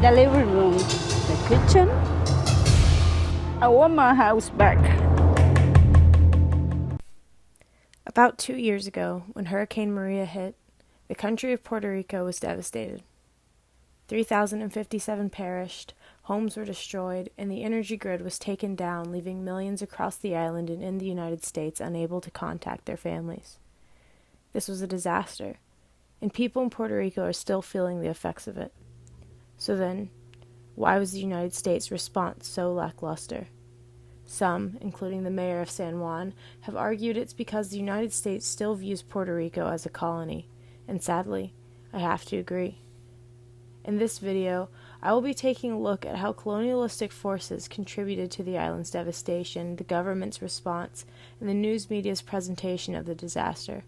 the living room, the kitchen. I want my house back. About 2 years ago, when Hurricane Maria hit, the country of Puerto Rico was devastated. 3,057 perished, homes were destroyed, and the energy grid was taken down, leaving millions across the island and in the United States unable to contact their families. This was a disaster, and people in Puerto Rico are still feeling the effects of it. So then, why was the United States' response so lackluster? Some, including the mayor of San Juan, have argued it's because the United States still views Puerto Rico as a colony, and sadly, I have to agree. In this video, I will be taking a look at how colonialistic forces contributed to the island's devastation, the government's response, and the news media's presentation of the disaster.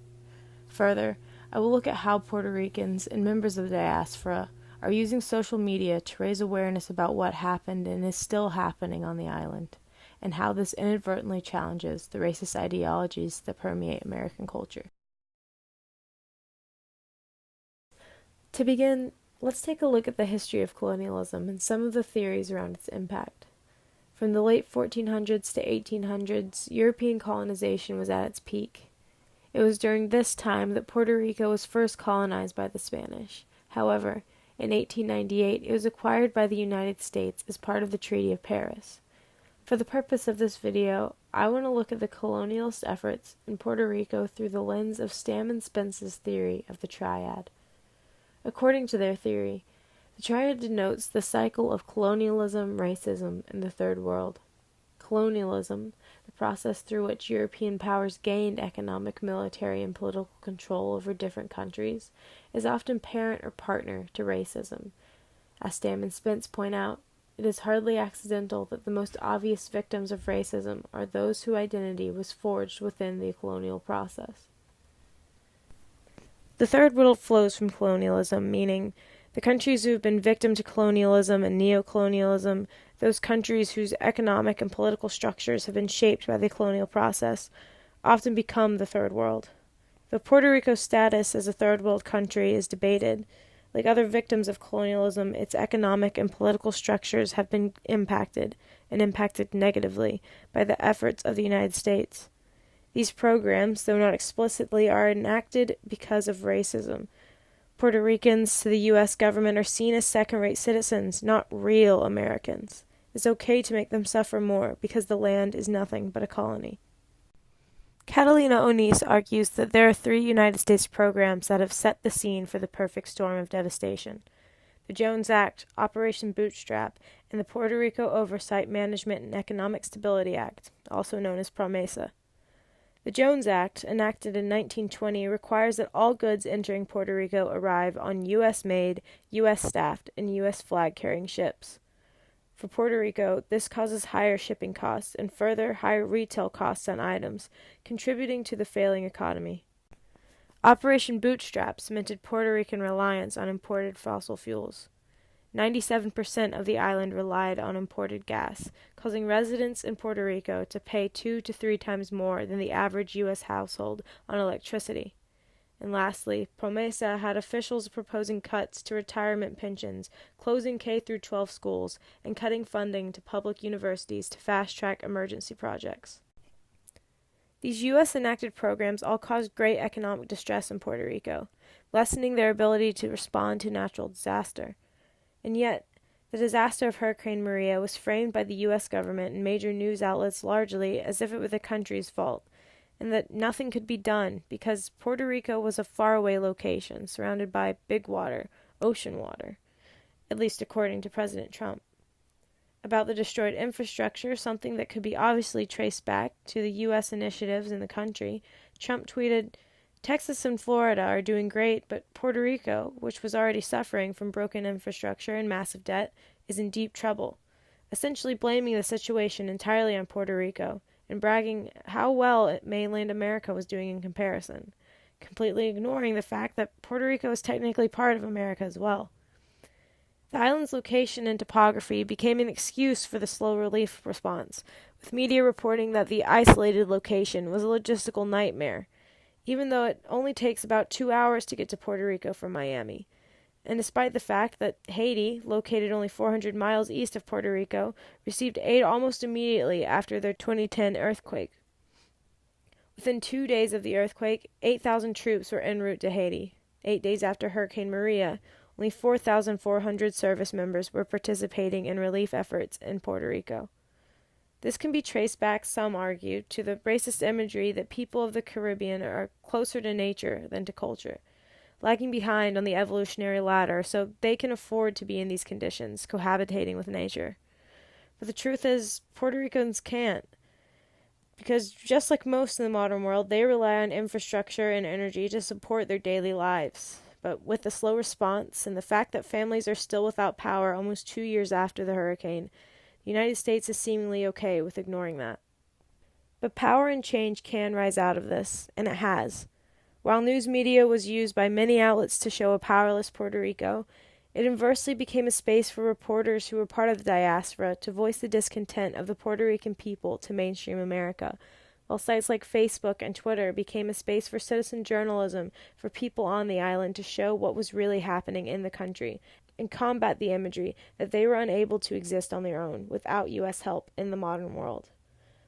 Further, I will look at how Puerto Ricans and members of the diaspora are using social media to raise awareness about what happened and is still happening on the island, and how this inadvertently challenges the racist ideologies that permeate American culture. To begin, let's take a look at the history of colonialism and some of the theories around its impact. From the late 1400s to 1800s, European colonization was at its peak. It was during this time that Puerto Rico was first colonized by the Spanish. However, in 1898, it was acquired by the United States as part of the Treaty of Paris. For the purpose of this video, I want to look at the colonialist efforts in Puerto Rico through the lens of Stam and Spence's theory of the triad. According to their theory, the triad denotes the cycle of colonialism, racism, and the Third World. Colonialism, the process through which European powers gained economic, military, and political control over different countries, is often parent or partner to racism. As Stam and Spence point out, it is hardly accidental that the most obvious victims of racism are those whose identity was forged within the colonial process. The Third World flows from colonialism, meaning the countries who have been victim to colonialism and neocolonialism, those countries whose economic and political structures have been shaped by the colonial process, often become the Third World. Though Puerto Rico's status as a Third World country is debated, like other victims of colonialism, its economic and political structures have been impacted, and impacted negatively, by the efforts of the United States. These programs, though not explicitly, are enacted because of racism. Puerto Ricans to the U.S. government are seen as second-rate citizens, not real Americans. It's okay to make them suffer more because the land is nothing but a colony. Catalina Onís argues that there are 3 United States programs that have set the scene for the perfect storm of devastation: the Jones Act, Operation Bootstrap, and the Puerto Rico Oversight, Management, and Economic Stability Act, also known as PROMESA. The Jones Act, enacted in 1920, requires that all goods entering Puerto Rico arrive on U.S.-made, U.S.-staffed, and U.S. flag-carrying ships. For Puerto Rico, this causes higher shipping costs and further higher retail costs on items, contributing to the failing economy. Operation Bootstrap cemented Puerto Rican reliance on imported fossil fuels. 97% of the island relied on imported gas, causing residents in Puerto Rico to pay 2 to 3 times more than the average U.S. household on electricity. And lastly, PROMESA had officials proposing cuts to retirement pensions, closing K-12 schools, and cutting funding to public universities to fast-track emergency projects. These U.S.-enacted programs all caused great economic distress in Puerto Rico, lessening their ability to respond to natural disaster. And yet, the disaster of Hurricane Maria was framed by the U.S. government and major news outlets largely as if it were the country's fault, and that nothing could be done because Puerto Rico was a faraway location surrounded by big water, ocean water, at least according to President Trump. About the destroyed infrastructure, something that could be obviously traced back to the U.S. initiatives in the country, Trump tweeted, "Texas and Florida are doing great, but Puerto Rico, which was already suffering from broken infrastructure and massive debt, is in deep trouble," essentially blaming the situation entirely on Puerto Rico, and bragging how well mainland America was doing in comparison, completely ignoring the fact that Puerto Rico is technically part of America as well. The island's location and topography became an excuse for the slow relief response, with media reporting that the isolated location was a logistical nightmare, even though it only takes about 2 hours to get to Puerto Rico from Miami. And despite the fact that Haiti, located only 400 miles east of Puerto Rico, received aid almost immediately after their 2010 earthquake. Within 2 days of the earthquake, 8,000 troops were en route to Haiti. 8 days after Hurricane Maria, only 4,400 service members were participating in relief efforts in Puerto Rico. This can be traced back, some argue, to the racist imagery that people of the Caribbean are closer to nature than to culture, lagging behind on the evolutionary ladder so they can afford to be in these conditions, cohabitating with nature. But the truth is, Puerto Ricans can't. Because just like most in the modern world, they rely on infrastructure and energy to support their daily lives. But with the slow response and the fact that families are still without power almost 2 years after the hurricane, the United States is seemingly okay with ignoring that. But power and change can rise out of this, and it has. While news media was used by many outlets to show a powerless Puerto Rico, it inversely became a space for reporters who were part of the diaspora to voice the discontent of the Puerto Rican people to mainstream America, while sites like Facebook and Twitter became a space for citizen journalism for people on the island to show what was really happening in the country and combat the imagery that they were unable to exist on their own without U.S. help in the modern world.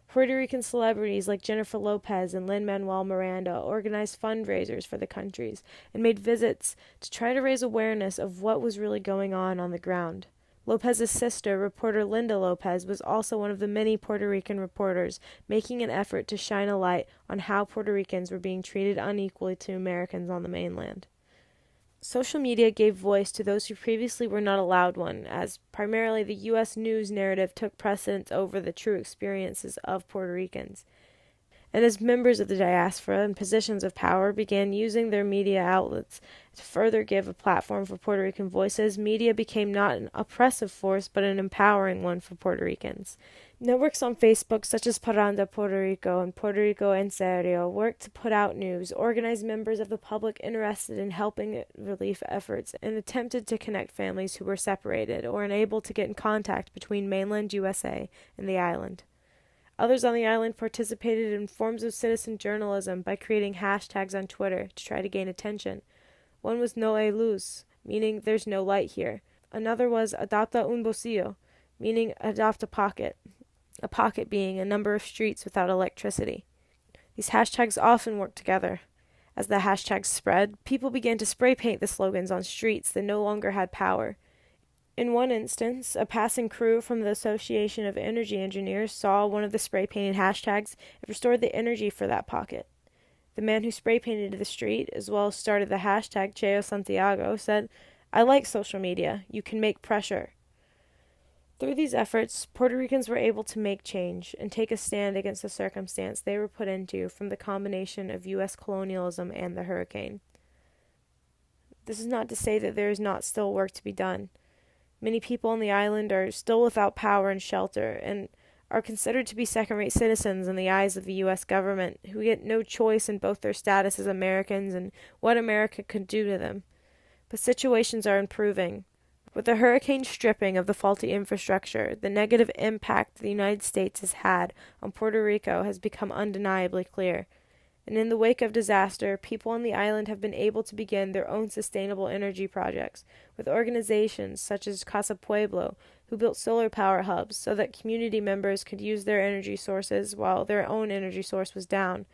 Puerto Rican celebrities like Jennifer Lopez and Lin-Manuel Miranda organized fundraisers for the countries and made visits to try to raise awareness of what was really going on the ground. Lopez's sister, reporter Linda Lopez, was also one of the many Puerto Rican reporters making an effort to shine a light on how Puerto Ricans were being treated unequally to Americans on the mainland. Social media gave voice to those who previously were not allowed one, as primarily the U.S. news narrative took precedence over the true experiences of Puerto Ricans. And as members of the diaspora in positions of power began using their media outlets to further give a platform for Puerto Rican voices, media became not an oppressive force but an empowering one for Puerto Ricans. Networks on Facebook such as Paranda Puerto Rico and Puerto Rico En Serio worked to put out news, organized members of the public interested in helping relief efforts, and attempted to connect families who were separated or unable to get in contact between mainland USA and the island. Others on the island participated in forms of citizen journalism by creating hashtags on Twitter to try to gain attention. One was No hay luz, meaning there's no light here. Another was Adopta un bolsillo, meaning adopt a pocket being a number of streets without electricity. These hashtags often work together. As the hashtags spread, people began to spray paint the slogans on streets that no longer had power. In one instance, a passing crew from the Association of Energy Engineers saw one of the spray-painted hashtags and restored the energy for that pocket. The man who spray-painted the street, as well as started the hashtag Cheo Santiago, said, "I like social media. You can make pressure." Through these efforts, Puerto Ricans were able to make change and take a stand against the circumstance they were put into from the combination of U.S. colonialism and the hurricane. This is not to say that there is not still work to be done. Many people on the island are still without power and shelter, and are considered to be second-rate citizens in the eyes of the U.S. government, who get no choice in both their status as Americans and what America could do to them. But situations are improving. With the hurricane stripping of the faulty infrastructure, the negative impact the United States has had on Puerto Rico has become undeniably clear. And in the wake of disaster, people on the island have been able to begin their own sustainable energy projects, with organizations such as Casa Pueblo, who built solar power hubs so that community members could use their energy sources while their own energy source was down.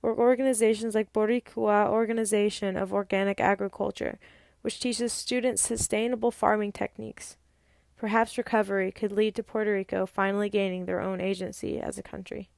Or organizations like Boricua Organization of Organic Agriculture, which teaches students sustainable farming techniques. Perhaps recovery could lead to Puerto Rico finally gaining their own agency as a country.